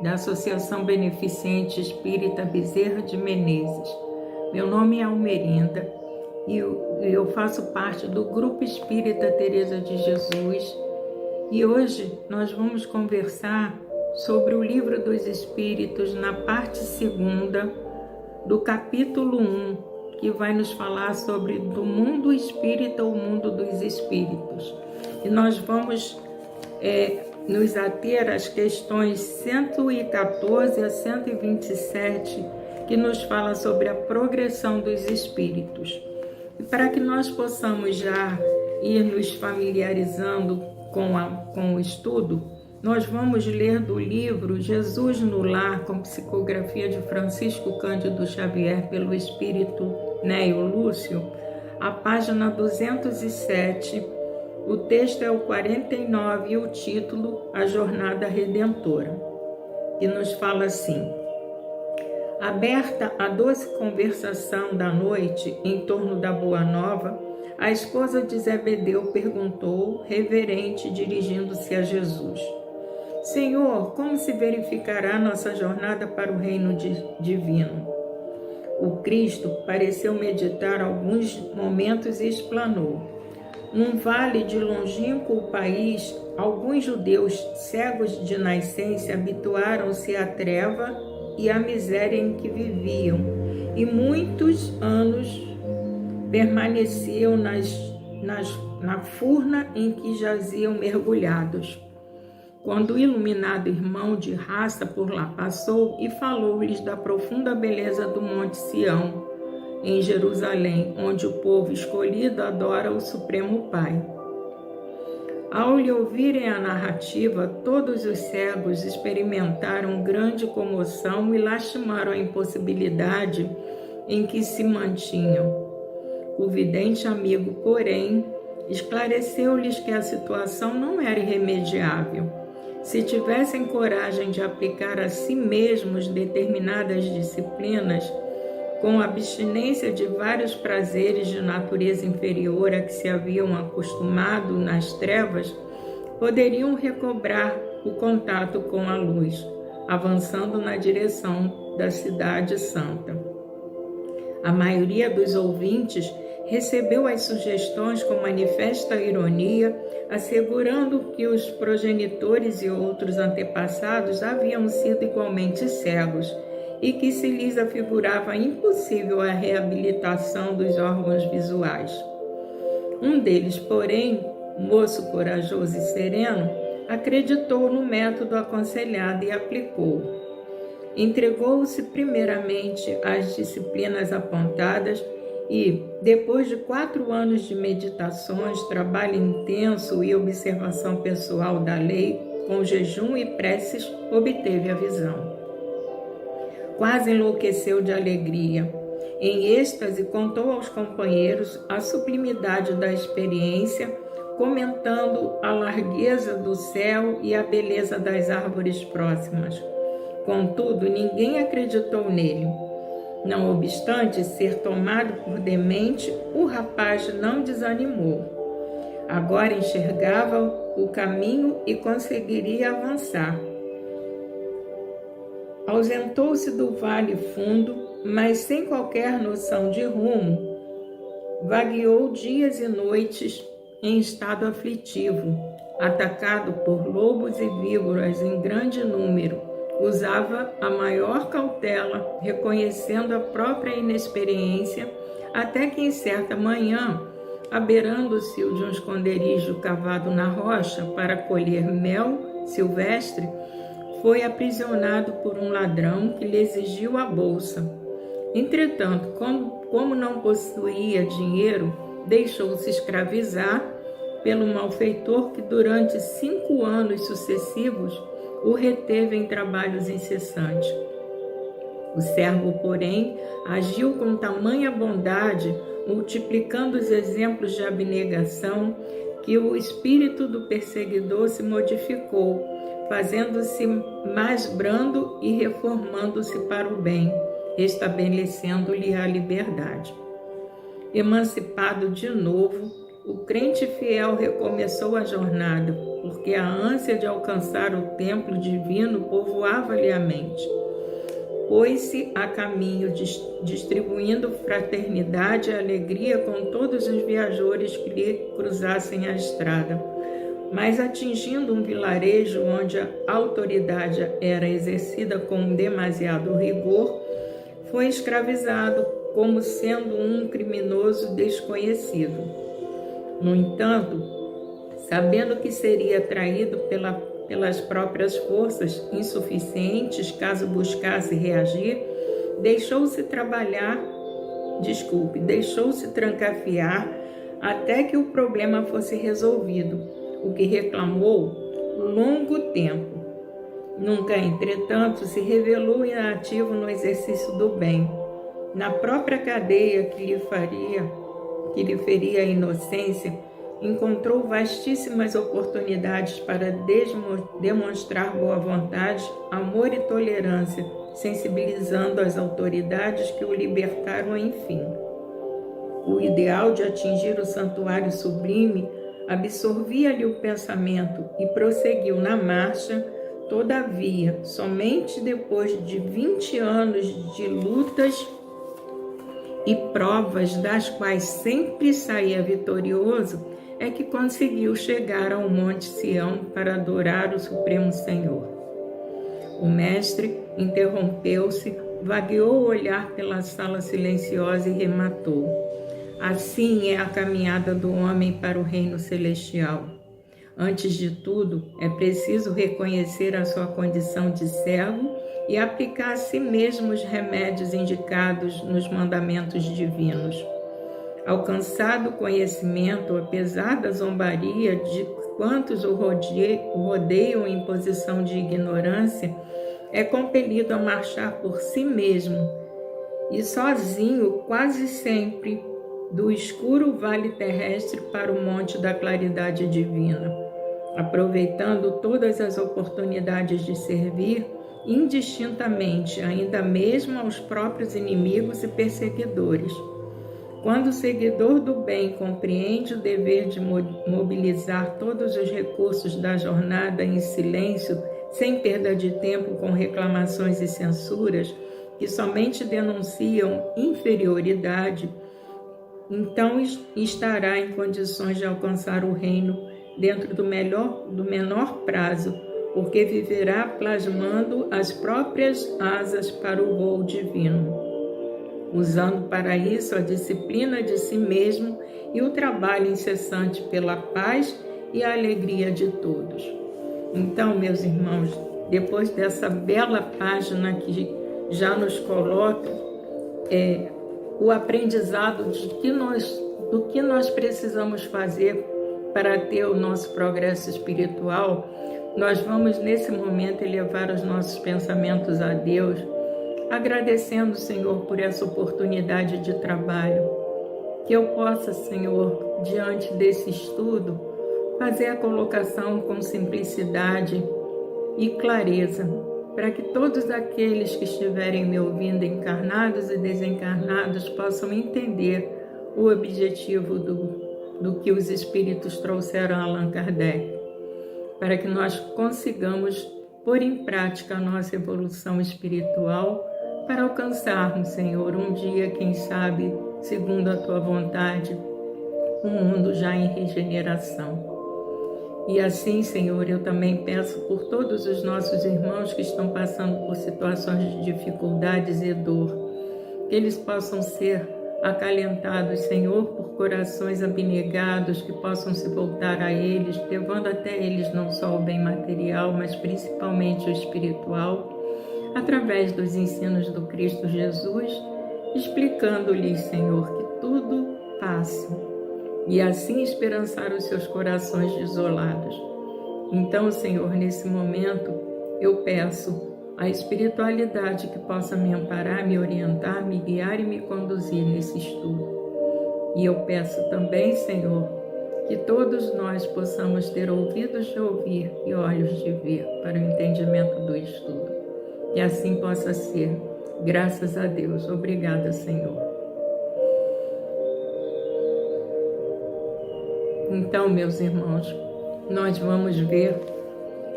da Associação Beneficente Espírita Bezerra de Menezes. Meu nome é Almerinda e eu faço parte do Grupo Espírita Teresa de Jesus. E hoje nós vamos conversar sobre o Livro dos Espíritos, na parte 2ª do capítulo 1, que vai nos falar sobre do mundo espírita, o mundo dos espíritos. E nós vamos nos ater às questões 114 a 127, que nos fala sobre a progressão dos espíritos. E para que nós possamos já ir nos familiarizando com o estudo, nós vamos ler do livro Jesus no Lar, com psicografia de Francisco Cândido Xavier, pelo espírito Nélio Lúcio, a página 207. O texto é o 49 e o título A Jornada Redentora, que nos fala assim: aberta a doce conversação da noite em torno da Boa Nova, a esposa de Zebedeu perguntou, reverente, dirigindo-se a Jesus: Senhor, como se verificará nossa jornada para o reino divino? O Cristo pareceu meditar alguns momentos e explanou: num vale de longínquo país, alguns judeus cegos de nascença habituaram-se à treva e à miséria em que viviam, e muitos anos permaneciam na furna em que jaziam mergulhados. Quando o iluminado irmão de raça por lá passou e falou-lhes da profunda beleza do Monte Sião, em Jerusalém, onde o povo escolhido adora o Supremo Pai. Ao lhe ouvirem a narrativa, todos os cegos experimentaram grande comoção e lastimaram a impossibilidade em que se mantinham. O vidente amigo, porém, esclareceu-lhes que a situação não era irremediável. Se tivessem coragem de aplicar a si mesmos determinadas disciplinas, com abstinência de vários prazeres de natureza inferior a que se haviam acostumado nas trevas, poderiam recobrar o contato com a luz, avançando na direção da Cidade Santa. A maioria dos ouvintes recebeu as sugestões com manifesta ironia, assegurando que os progenitores e outros antepassados haviam sido igualmente cegos, e que se lhes afigurava impossível a reabilitação dos órgãos visuais. Um deles, porém, moço corajoso e sereno, acreditou no método aconselhado e aplicou. Entregou-se primeiramente às disciplinas apontadas e, depois de 4 anos de meditações, trabalho intenso e observação pessoal da lei, com jejum e preces, obteve a visão. Quase enlouqueceu de alegria. Em êxtase, contou aos companheiros a sublimidade da experiência, comentando a largueza do céu e a beleza das árvores próximas. Contudo, ninguém acreditou nele. Não obstante ser tomado por demente, o rapaz não desanimou. Agora enxergava o caminho e conseguiria avançar. Ausentou-se do vale fundo, mas sem qualquer noção de rumo, vagueou dias e noites em estado aflitivo, atacado por lobos e víboras em grande número. Usava a maior cautela, reconhecendo a própria inexperiência, até que em certa manhã, abeirando-se de um esconderijo cavado na rocha para colher mel silvestre, foi aprisionado por um ladrão que lhe exigiu a bolsa. Entretanto, como não possuía dinheiro, deixou-se escravizar pelo malfeitor que durante 5 anos sucessivos o reteve em trabalhos incessantes. O servo, porém, agiu com tamanha bondade, multiplicando os exemplos de abnegação, que o espírito do perseguidor se modificou, fazendo-se mais brando e reformando-se para o bem, estabelecendo-lhe a liberdade. Emancipado de novo, o crente fiel recomeçou a jornada, porque a ânsia de alcançar o templo divino povoava-lhe a mente. Pôs-se a caminho, distribuindo fraternidade e alegria com todos os viajores que lhe cruzassem a estrada. Mas atingindo um vilarejo onde a autoridade era exercida com demasiado rigor, foi escravizado como sendo um criminoso desconhecido. No entanto, sabendo que seria traído pelas próprias forças insuficientes caso buscasse reagir, deixou-se trancafiar até que o problema fosse resolvido, o que reclamou longo tempo. Nunca, entretanto, se revelou inativo no exercício do bem. Na própria cadeia que lhe feria a inocência, encontrou vastíssimas oportunidades para demonstrar boa vontade, amor e tolerância, sensibilizando as autoridades que o libertaram enfim. O ideal de atingir o santuário sublime absorvia-lhe o pensamento e prosseguiu na marcha. Todavia, somente depois de 20 anos de lutas e provas das quais sempre saía vitorioso, é que conseguiu chegar ao Monte Sião para adorar o Supremo Senhor. O mestre interrompeu-se, vagueou o olhar pela sala silenciosa e rematou: assim é a caminhada do homem para o reino celestial. Antes de tudo, é preciso reconhecer a sua condição de servo e aplicar a si mesmo os remédios indicados nos mandamentos divinos. Alcançado o conhecimento, apesar da zombaria de quantos o rodeiam em posição de ignorância, é compelido a marchar por si mesmo e sozinho, quase sempre, do escuro vale terrestre para o monte da claridade divina, aproveitando todas as oportunidades de servir indistintamente, ainda mesmo aos próprios inimigos e perseguidores. Quando o seguidor do bem compreende o dever de mobilizar todos os recursos da jornada em silêncio, sem perda de tempo com reclamações e censuras, que somente denunciam inferioridade, então estará em condições de alcançar o reino dentro do menor prazo, porque viverá plasmando as próprias asas para o voo divino, usando para isso a disciplina de si mesmo e o trabalho incessante pela paz e a alegria de todos. Então, meus irmãos, depois dessa bela página que já nos coloca o aprendizado do que nós precisamos fazer para ter o nosso progresso espiritual, nós vamos nesse momento elevar os nossos pensamentos a Deus, agradecendo, Senhor, por essa oportunidade de trabalho. Que eu possa, Senhor, diante desse estudo, fazer a colocação com simplicidade e clareza, para que todos aqueles que estiverem me ouvindo, encarnados e desencarnados, possam entender o objetivo do que os Espíritos trouxeram a Allan Kardec, para que nós consigamos pôr em prática a nossa evolução espiritual, para alcançarmos, Senhor, um dia, quem sabe, segundo a Tua vontade, um mundo já em regeneração. E assim, Senhor, eu também peço por todos os nossos irmãos que estão passando por situações de dificuldades e dor, que eles possam ser acalentados, Senhor, por corações abnegados, que possam se voltar a eles, levando até eles não só o bem material, mas principalmente o espiritual, através dos ensinos do Cristo Jesus, explicando-lhes, Senhor, que tudo passa, e assim esperançar os seus corações desolados. Então, Senhor, nesse momento, eu peço a espiritualidade que possa me amparar, me orientar, me guiar e me conduzir nesse estudo. E eu peço também, Senhor, que todos nós possamos ter ouvidos de ouvir e olhos de ver para o entendimento do estudo. Que assim possa ser. Graças a Deus. Obrigada, Senhor. Então, meus irmãos, nós vamos ver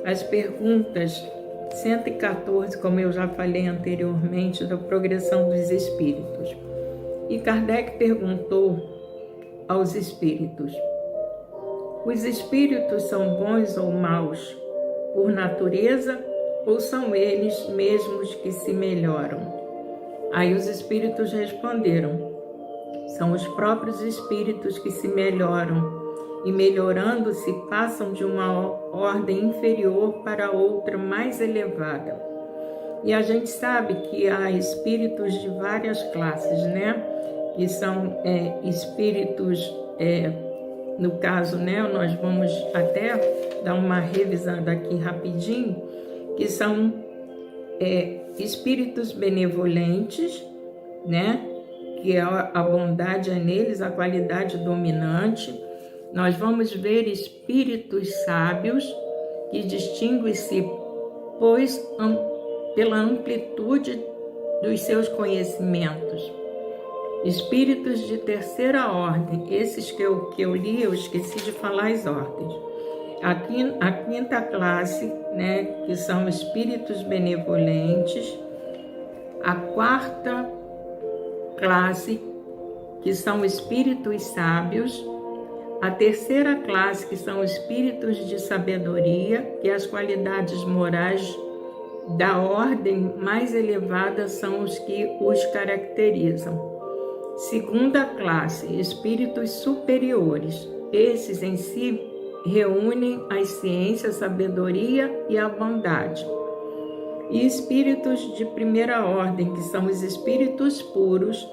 as perguntas 114, como eu já falei anteriormente, da progressão dos espíritos. E Kardec perguntou aos espíritos: os espíritos são bons ou maus por natureza, ou são eles mesmos que se melhoram? Aí os espíritos responderam: são os próprios espíritos que se melhoram, e melhorando-se passam de uma ordem inferior para outra mais elevada. E a gente sabe que há espíritos de várias classes, né? Que são espíritos, no caso, né? Nós vamos até dar uma revisada aqui rapidinho, que são espíritos benevolentes, né? Que a bondade é neles a qualidade dominante. Nós vamos ver espíritos sábios, que distinguem-se, pois, pela amplitude dos seus conhecimentos. Espíritos de terceira ordem, esses que eu li, eu esqueci de falar as ordens. A quinta classe, né, que são espíritos benevolentes. A quarta classe, que são espíritos sábios. A terceira classe, que são espíritos de sabedoria, que as qualidades morais da ordem mais elevada são os que os caracterizam. Segunda classe, espíritos superiores. Esses em si reúnem as ciências, a sabedoria e a bondade. E espíritos de primeira ordem, que são os espíritos puros,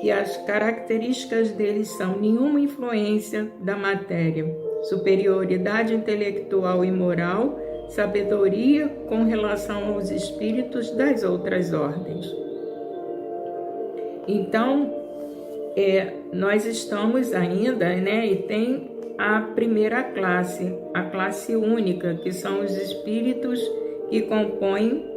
que as características deles são nenhuma influência da matéria, superioridade intelectual e moral, sabedoria com relação aos espíritos das outras ordens. Então, nós estamos ainda, né, e tem a primeira classe, a classe única, que são os espíritos que compõem,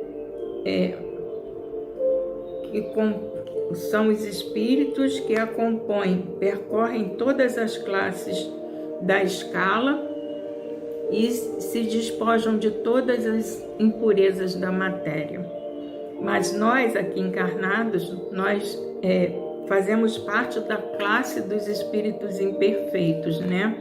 são os espíritos que a compõem, percorrem todas as classes da escala e se despojam de todas as impurezas da matéria. Mas nós, aqui encarnados, nós fazemos parte da classe dos espíritos imperfeitos, né?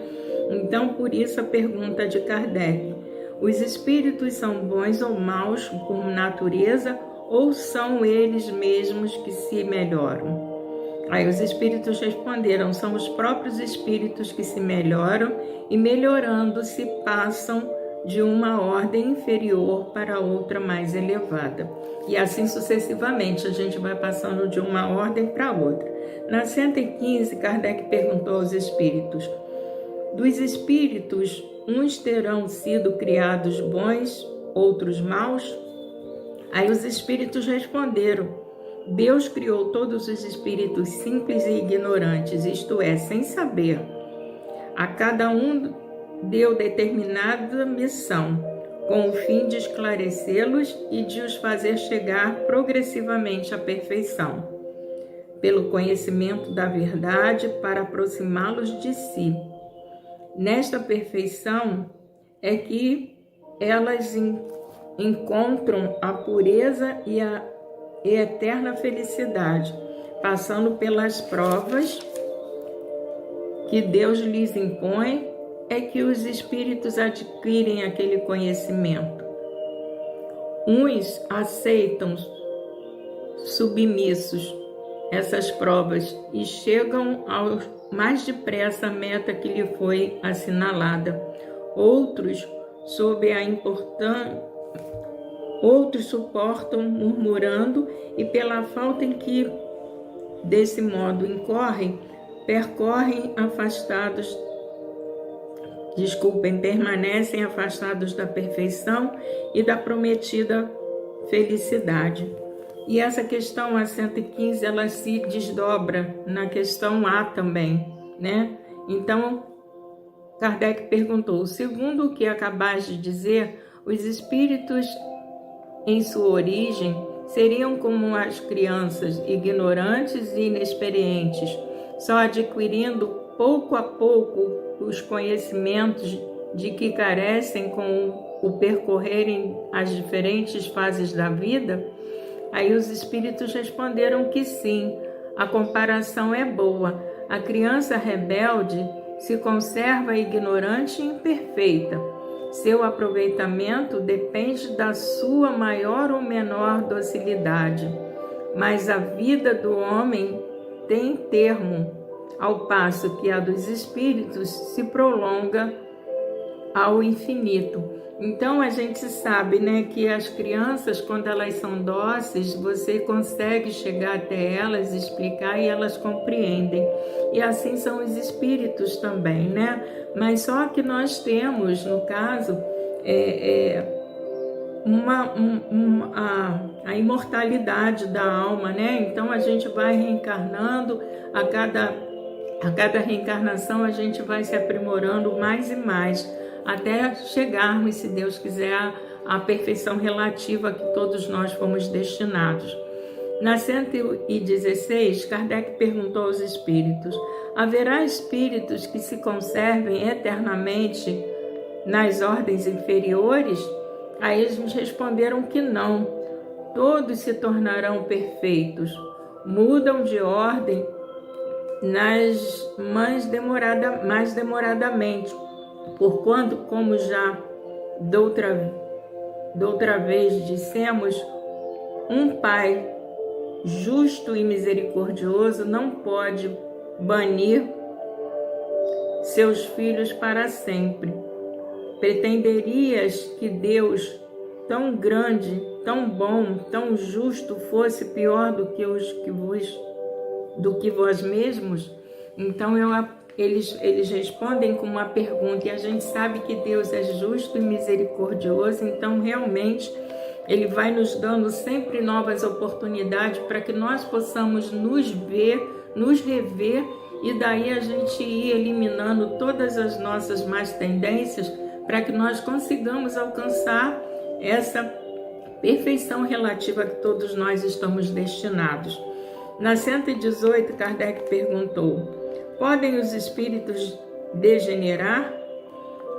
Então, por isso a pergunta de Kardec: os espíritos são bons ou maus por natureza, ou são eles mesmos que se melhoram? Aí os espíritos responderam: são os próprios espíritos que se melhoram e, melhorando-se, passam de uma ordem inferior para outra mais elevada. E assim sucessivamente, a gente vai passando de uma ordem para outra. Na 115, Kardec perguntou aos espíritos: dos espíritos, uns terão sido criados bons, outros maus? Aí os espíritos responderam: Deus criou todos os espíritos simples e ignorantes, isto é, sem saber. A cada um deu determinada missão, com o fim de esclarecê-los e de os fazer chegar progressivamente à perfeição, pelo conhecimento da verdade, para aproximá-los de si. Nesta perfeição é que elas encontram a pureza e a eterna felicidade, passando pelas provas que Deus lhes impõe, é que os espíritos adquirem aquele conhecimento. Uns aceitam submissos essas provas e chegam mais depressa à meta que lhe foi assinalada. Outros, sob a outros suportam murmurando e pela falta em que desse modo incorrem, permanecem afastados da perfeição e da prometida felicidade. E essa questão, a 115, ela se desdobra na questão A também, né? Então, Kardec perguntou: segundo o que acabais de dizer, os espíritos em sua origem seriam como as crianças, ignorantes e inexperientes, só adquirindo pouco a pouco os conhecimentos de que carecem com o percorrerem as diferentes fases da vida? Aí os espíritos responderam que sim, a comparação é boa. A criança rebelde se conserva ignorante e imperfeita. Seu aproveitamento depende da sua maior ou menor docilidade. Mas a vida do homem tem termo, ao passo que a dos espíritos se prolonga ao infinito. Então a gente sabe, né, que as crianças, quando elas são dóceis, você consegue chegar até elas, explicar e elas compreendem. E assim são os espíritos também, né? Mas só que nós temos, no caso, a imortalidade da alma, né? Então a gente vai reencarnando, a cada reencarnação a gente vai se aprimorando mais e mais, até chegarmos, se Deus quiser, à perfeição relativa que todos nós fomos destinados. Na 116, Kardec perguntou aos espíritos: haverá espíritos que se conservem eternamente nas ordens inferiores? Aí eles responderam que não. Todos se tornarão perfeitos, mudam de ordem mais demoradamente, porquanto, como já doutra vez dissemos, um pai justo e misericordioso não pode banir seus filhos para sempre. Pretenderias que Deus, tão grande, tão bom, tão justo, fosse pior do que vós mesmos? Então eles respondem com uma pergunta, e a gente sabe que Deus é justo e misericordioso, então realmente Ele vai nos dando sempre novas oportunidades para que nós possamos nos ver, nos rever, e daí a gente ir eliminando todas as nossas más tendências para que nós consigamos alcançar essa perfeição relativa que todos nós estamos destinados. Na 118, Kardec perguntou: podem os espíritos degenerar?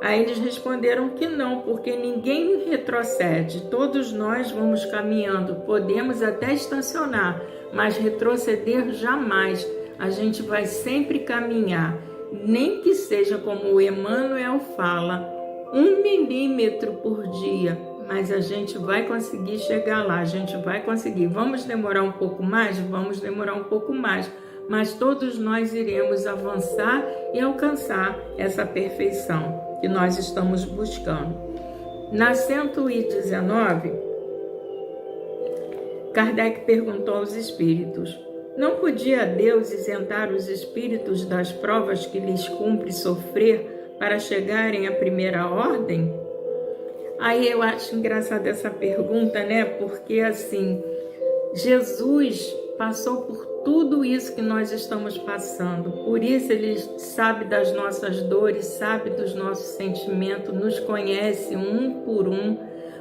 Aí eles responderam que não, porque ninguém retrocede, todos nós vamos caminhando, podemos até estacionar, mas retroceder jamais, a gente vai sempre caminhar, nem que seja como o Emmanuel fala, 1 milímetro por dia, mas a gente vai conseguir chegar lá, a gente vai conseguir. Vamos demorar um pouco mais? Vamos demorar um pouco mais, mas todos nós iremos avançar e alcançar essa perfeição que nós estamos buscando. Na 119, Kardec perguntou aos espíritos: não podia Deus isentar os espíritos das provas que lhes cumpre sofrer para chegarem à primeira ordem? Aí eu acho engraçada essa pergunta, né? Porque assim, Jesus passou por tudo isso que nós estamos passando. Por isso Ele sabe das nossas dores, sabe dos nossos sentimentos, nos conhece um por um,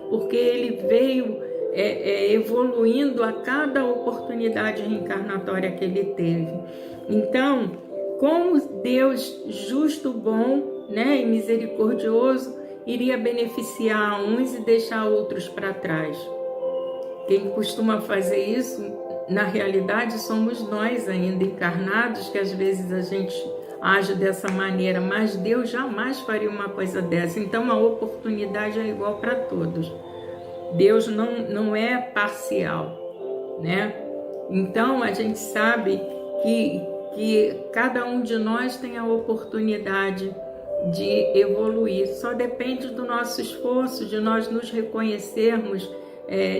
porque Ele veio evoluindo a cada oportunidade reencarnatória que Ele teve. Então, como Deus justo, bom, né, e misericordioso, iria beneficiar uns e deixar outros para trás? Quem costuma fazer isso, na realidade, somos nós ainda encarnados, que às vezes a gente age dessa maneira, mas Deus jamais faria uma coisa dessa. Então a oportunidade é igual para todos. Deus não é parcial, né? Então a gente sabe que cada um de nós tem a oportunidade de evoluir. Só depende do nosso esforço, de nós nos reconhecermos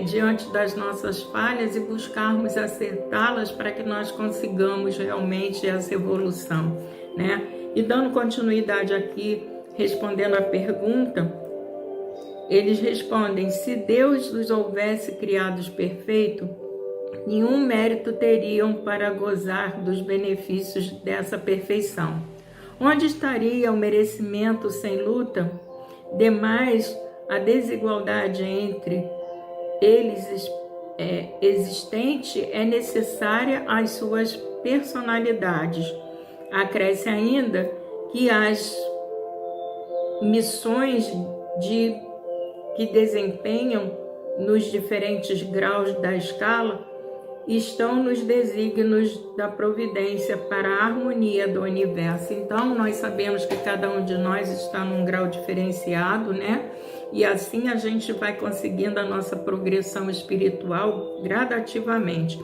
diante das nossas falhas e buscarmos acertá-las para que nós consigamos realmente essa evolução, né? E dando continuidade aqui, respondendo a pergunta, eles respondem: se Deus os houvesse criados perfeitos, nenhum mérito teriam para gozar dos benefícios dessa perfeição. Onde estaria o merecimento sem luta? Demais, a desigualdade entre eles existente é necessária às suas personalidades. Acresce ainda que as missões que desempenham nos diferentes graus da escala estão nos desígnios da providência para a harmonia do universo. Então, nós sabemos que cada um de nós está num grau diferenciado, né? E assim a gente vai conseguindo a nossa progressão espiritual gradativamente.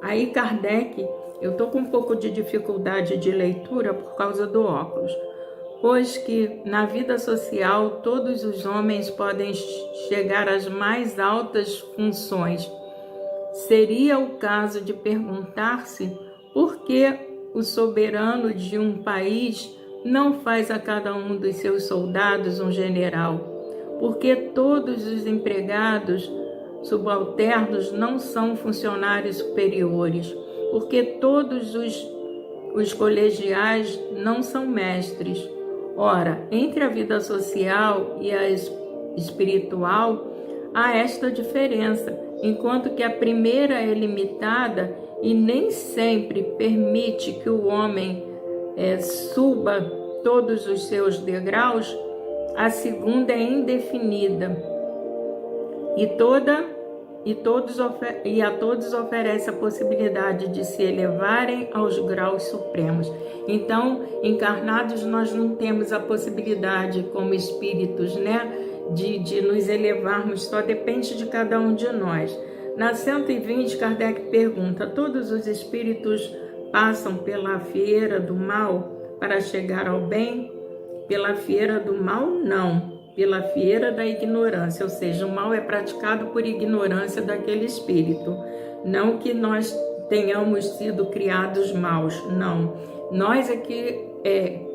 Aí, Kardec, eu tô com um pouco de dificuldade de leitura por causa do óculos, pois que na vida social todos os homens podem chegar às mais altas funções. Seria o caso de perguntar-se por que o soberano de um país não faz a cada um dos seus soldados um general? Por que todos os empregados subalternos não são funcionários superiores? Por que todos os colegiais não são mestres? Ora, entre a vida social e a espiritual, há esta diferença, enquanto que a primeira é limitada e nem sempre permite que o homem suba todos os seus degraus, a segunda é indefinida e a todos oferece a possibilidade de se elevarem aos graus supremos. Então, encarnados, nós não temos a possibilidade, como espíritos, né, de nos elevarmos, só depende de cada um de nós. Na 120, Kardec pergunta: todos os espíritos passam pela fieira do mal para chegar ao bem? Pela fieira do mal, não. Pela fieira da ignorância, ou seja, o mal é praticado por ignorância daquele espírito. Não que nós tenhamos sido criados maus, não. Nós é que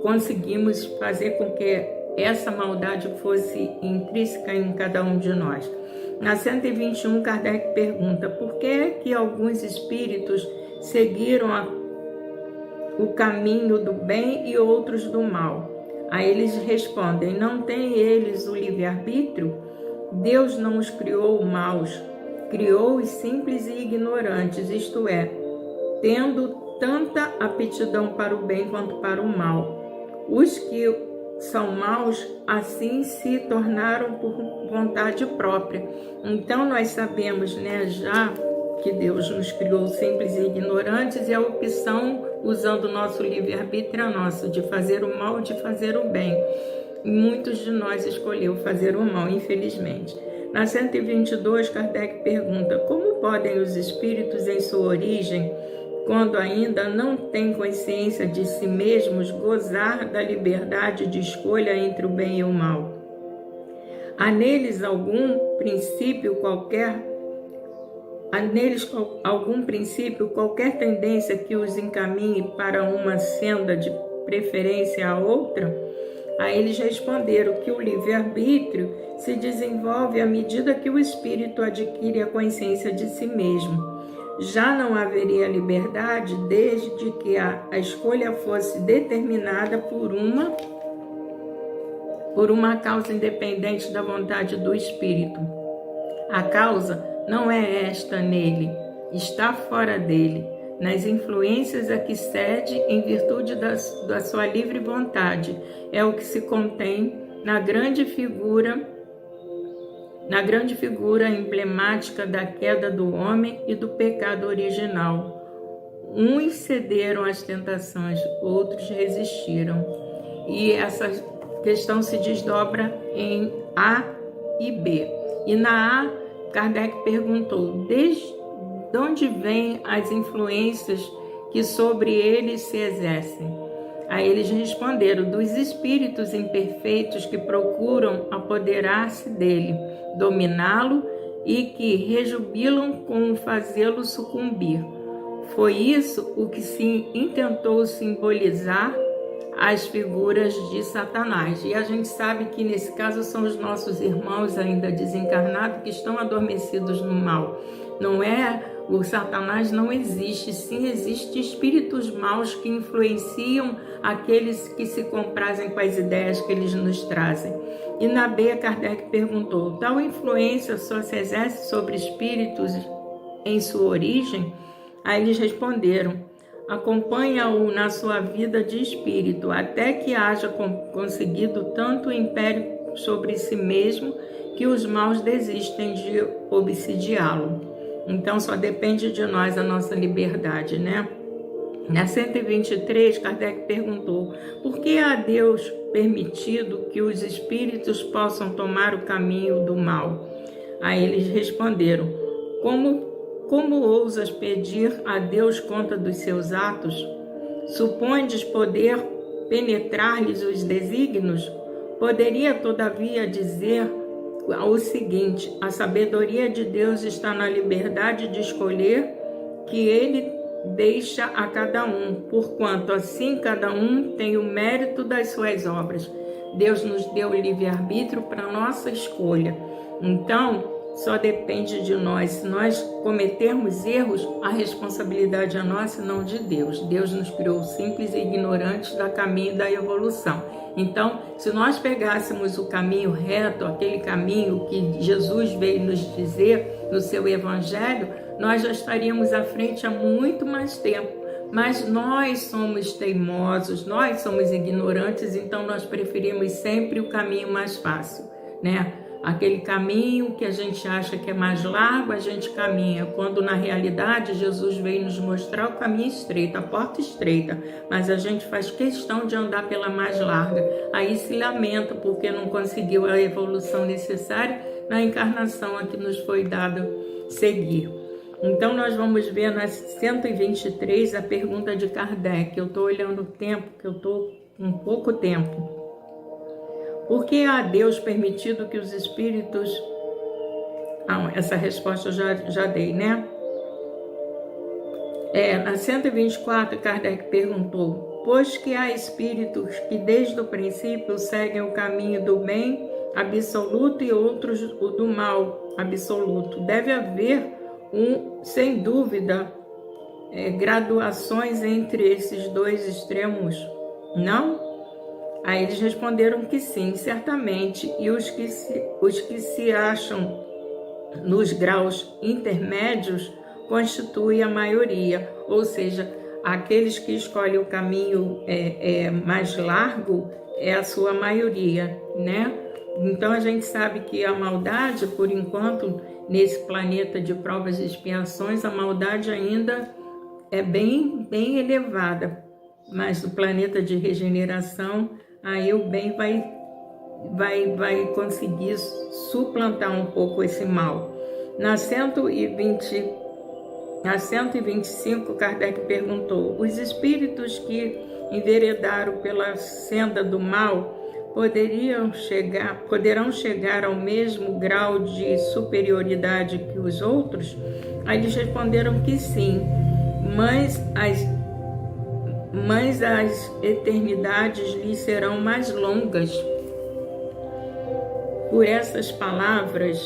conseguimos fazer com que essa maldade fosse intrínseca em cada um de nós. Na 121, Kardec pergunta: por que alguns espíritos seguiram o caminho do bem e outros do mal? Aí eles respondem: não têm eles o livre-arbítrio? Deus não os criou maus, criou-os simples e ignorantes, isto é, tendo tanta aptidão para o bem quanto para o mal. Os que são maus, assim se tornaram por vontade própria. Então nós sabemos, né, já que Deus nos criou simples e ignorantes, e a opção, usando o nosso livre-arbítrio, é nosso, de fazer o mal, de fazer o bem. E muitos de nós escolheu fazer o mal, infelizmente. Na 122, Kardec pergunta: como podem os espíritos em sua origem, quando ainda não têm consciência de si mesmos, gozar da liberdade de escolha entre o bem e o mal? Há neles algum princípio, qualquer tendência que os encaminhe para uma senda de preferência a outra? Aí eles responderam que o livre-arbítrio se desenvolve à medida que o espírito adquire a consciência de si mesmo. Já não haveria liberdade desde que a escolha fosse determinada por uma causa independente da vontade do espírito. A causa não é esta nele, está fora dele, nas influências a que cede em virtude da sua livre vontade. É o que se contém na grande figura emblemática da queda do homem e do pecado original. Uns cederam às tentações, outros resistiram. E essa questão se desdobra em A e B. E na A, Kardec perguntou: desde onde vêm as influências que sobre eles se exercem? Aí eles responderam: dos espíritos imperfeitos que procuram apoderar-se dele, dominá-lo e que rejubilam com fazê-lo sucumbir. Foi isso o que se intentou simbolizar as figuras de Satanás. E a gente sabe que nesse caso são os nossos irmãos ainda desencarnados que estão adormecidos no mal. Não é o Satanás, não existe. Sim, existem espíritos maus que influenciam aqueles que se comprazem com as ideias que eles nos trazem. E na B, Kardec perguntou: tal influência só se exerce sobre espíritos em sua origem? Aí eles responderam: acompanha-o na sua vida de espírito, até que haja conseguido tanto império sobre si mesmo que os maus desistem de obsidiá-lo. Então só depende de nós a nossa liberdade, né? Na 123, Kardec perguntou: por que a Deus permitido que os espíritos possam tomar o caminho do mal? Aí eles responderam: como ousas pedir a Deus conta dos seus atos? Supondes poder penetrar-lhes os desígnios? Poderia, todavia, dizer o seguinte: a sabedoria de Deus está na liberdade de escolher que Ele deixa a cada um, porquanto assim cada um tem o mérito das suas obras. Deus nos deu o livre-arbítrio para nossa escolha. Então, só depende de nós. Se nós cometermos erros, a responsabilidade é nossa e não de Deus. Deus nos criou simples e ignorantes do caminho da evolução. Então, se nós pegássemos o caminho reto, aquele caminho que Jesus veio nos dizer no seu Evangelho, nós já estaríamos à frente há muito mais tempo. Mas nós somos teimosos, nós somos ignorantes, então nós preferimos sempre o caminho mais fácil, né? Aquele caminho que a gente acha que é mais largo, a gente caminha, quando na realidade Jesus veio nos mostrar o caminho estreito, a porta estreita, mas a gente faz questão de andar pela mais larga. Aí se lamenta porque não conseguiu a evolução necessária na encarnação a que nos foi dado seguir. Então nós vamos ver na 123 a pergunta de Kardec. Eu estou olhando o tempo, que eu estou com pouco tempo. Por que a Deus permitido que os espíritos... essa resposta eu já dei, né? Na 124, Kardec perguntou: pois que há espíritos que desde o princípio seguem o caminho do bem absoluto e outros o do mal absoluto, deve haver, sem dúvida, graduações entre esses dois extremos, não? Aí eles responderam que sim, certamente, e os que se acham nos graus intermédios constituem a maioria, ou seja, aqueles que escolhem o caminho mais largo é a sua maioria, né? Então a gente sabe que a maldade, por enquanto, nesse planeta de provas e expiações, a maldade ainda é bem elevada, mas no planeta de regeneração, aí o bem vai conseguir suplantar um pouco esse mal. Na 125, Kardec perguntou: os espíritos que enveredaram pela senda do mal poderão chegar ao mesmo grau de superioridade que os outros? Aí eles responderam que sim, mas as eternidades lhes serão mais longas. Por essas palavras,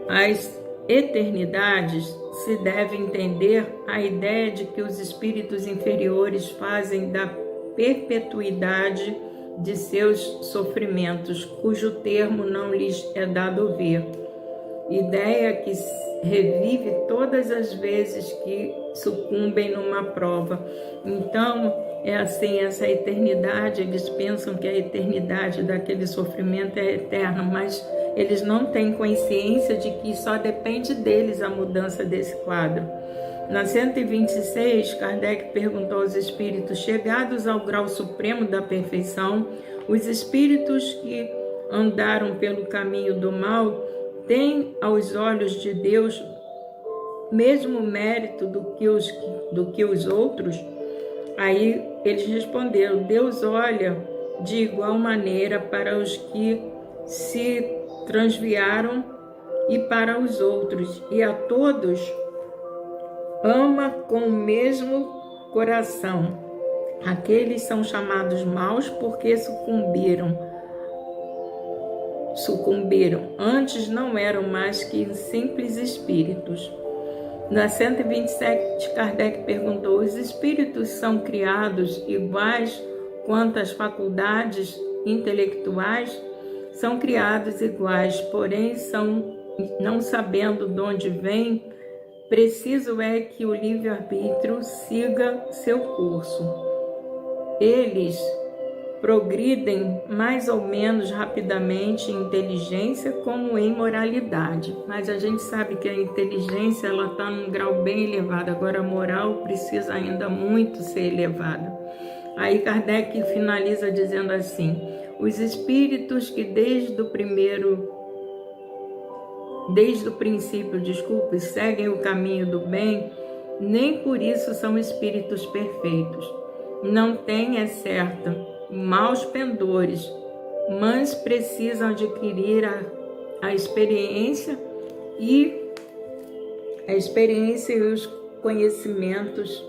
as eternidades se deve entender a ideia de que os espíritos inferiores fazem da perpetuidade de seus sofrimentos, cujo termo não lhes é dado ver. Ideia que revive todas as vezes que sucumbem numa prova. Então, é assim, essa eternidade, eles pensam que a eternidade daquele sofrimento é eterna, mas eles não têm consciência de que só depende deles a mudança desse quadro. Na 126, Kardec perguntou aos espíritos chegados ao grau supremo da perfeição: os espíritos que andaram pelo caminho do mal têm aos olhos de Deus mesmo mérito do que os outros? Aí eles responderam: Deus olha de igual maneira para os que se transviaram e para os outros, e a todos ama com o mesmo coração. Aqueles são chamados maus porque sucumbiram. Antes não eram mais que simples espíritos. Na 127, Kardec perguntou: os espíritos são criados iguais quanto às faculdades intelectuais? São criados iguais, porém não sabendo de onde vêm Preciso é que o livre-arbítrio siga seu curso. Eles progridem mais ou menos rapidamente em inteligência como em moralidade, mas a gente sabe que a inteligência ela está num grau bem elevado, agora a moral precisa ainda muito ser elevada. Aí Kardec finaliza dizendo assim: os espíritos que desde o princípio, seguem o caminho do bem, nem por isso são espíritos perfeitos. Não têm, é certo, maus pendores, mas precisam adquirir a experiência e os conhecimentos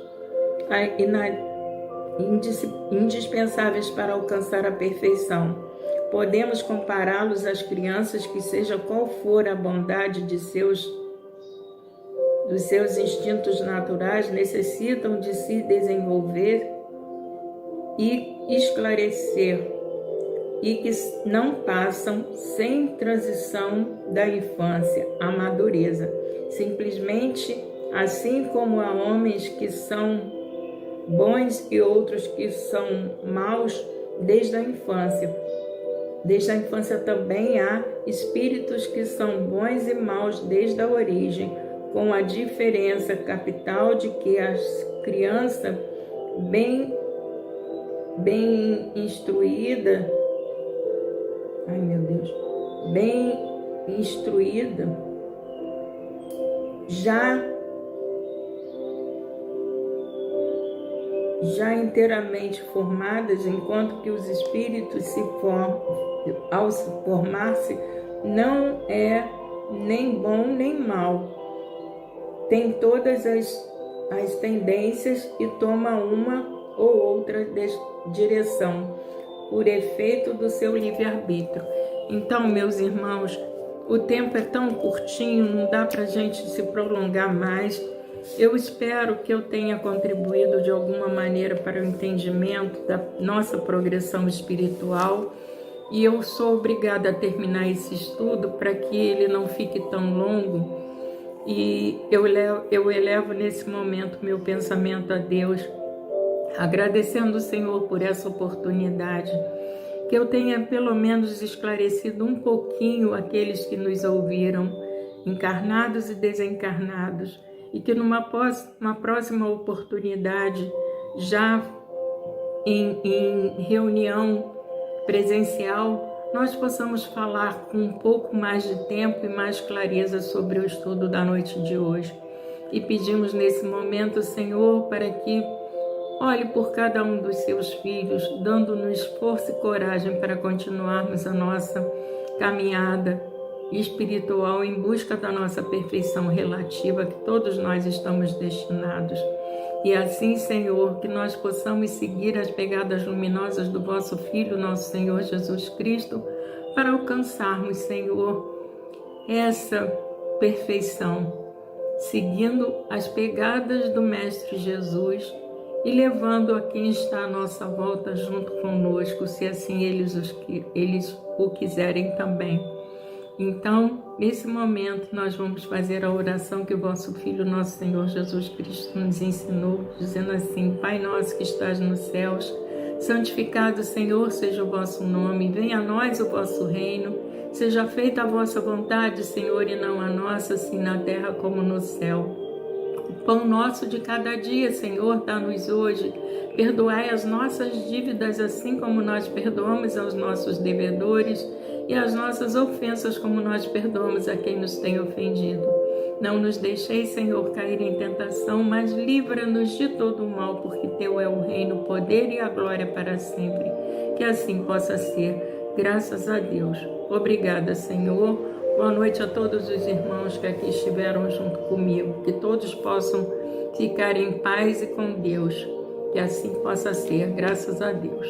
indispensáveis para alcançar a perfeição. Podemos compará-los às crianças que, seja qual for a bondade dos seus instintos naturais, necessitam de se desenvolver e esclarecer, e que não passam sem transição da infância à madureza. Simplesmente, assim como há homens que são bons e outros que são maus desde a infância. Desde a infância também há espíritos que são bons e maus desde a origem, com a diferença capital de que a criança bem instruída, já inteiramente formadas, enquanto que os espíritos ao se formar-se não é nem bom nem mal, tem todas as tendências e toma uma ou outra direção por efeito do seu livre-arbítrio. Então, meus irmãos, o tempo é tão curtinho, não dá para a gente se prolongar mais. Eu espero que eu tenha contribuído de alguma maneira para o entendimento da nossa progressão espiritual, e eu sou obrigada a terminar esse estudo para que ele não fique tão longo, e eu elevo nesse momento meu pensamento a Deus, agradecendo o Senhor por essa oportunidade, que eu tenha pelo menos esclarecido um pouquinho aqueles que nos ouviram, encarnados e desencarnados, e que numa próxima oportunidade, já em reunião presencial, nós possamos falar com um pouco mais de tempo e mais clareza sobre o estudo da noite de hoje. E pedimos nesse momento, Senhor, para que olhe por cada um dos seus filhos, dando-nos força e coragem para continuarmos a nossa caminhada espiritual em busca da nossa perfeição relativa, que todos nós estamos destinados. E assim, Senhor, que nós possamos seguir as pegadas luminosas do vosso Filho, nosso Senhor Jesus Cristo, para alcançarmos, Senhor, essa perfeição, seguindo as pegadas do Mestre Jesus e levando a quem está à nossa volta junto conosco, se assim eles o quiserem também. Então, nesse momento, nós vamos fazer a oração que o vosso Filho, nosso Senhor Jesus Cristo, nos ensinou, dizendo assim: Pai nosso que estás nos céus, santificado, Senhor, seja o vosso nome, venha a nós o vosso reino, seja feita a vossa vontade, Senhor, e não a nossa, assim na terra como no céu. O pão nosso de cada dia, Senhor, dá-nos hoje. Perdoai as nossas dívidas, assim como nós perdoamos aos nossos devedores, e as nossas ofensas, como nós perdoamos a quem nos tem ofendido. Não nos deixeis, Senhor, cair em tentação, mas livra-nos de todo o mal, porque Teu é o reino, o poder e a glória para sempre. Que assim possa ser, graças a Deus. Obrigada, Senhor. Boa noite a todos os irmãos que aqui estiveram junto comigo. Que todos possam ficar em paz e com Deus. Que assim possa ser, graças a Deus.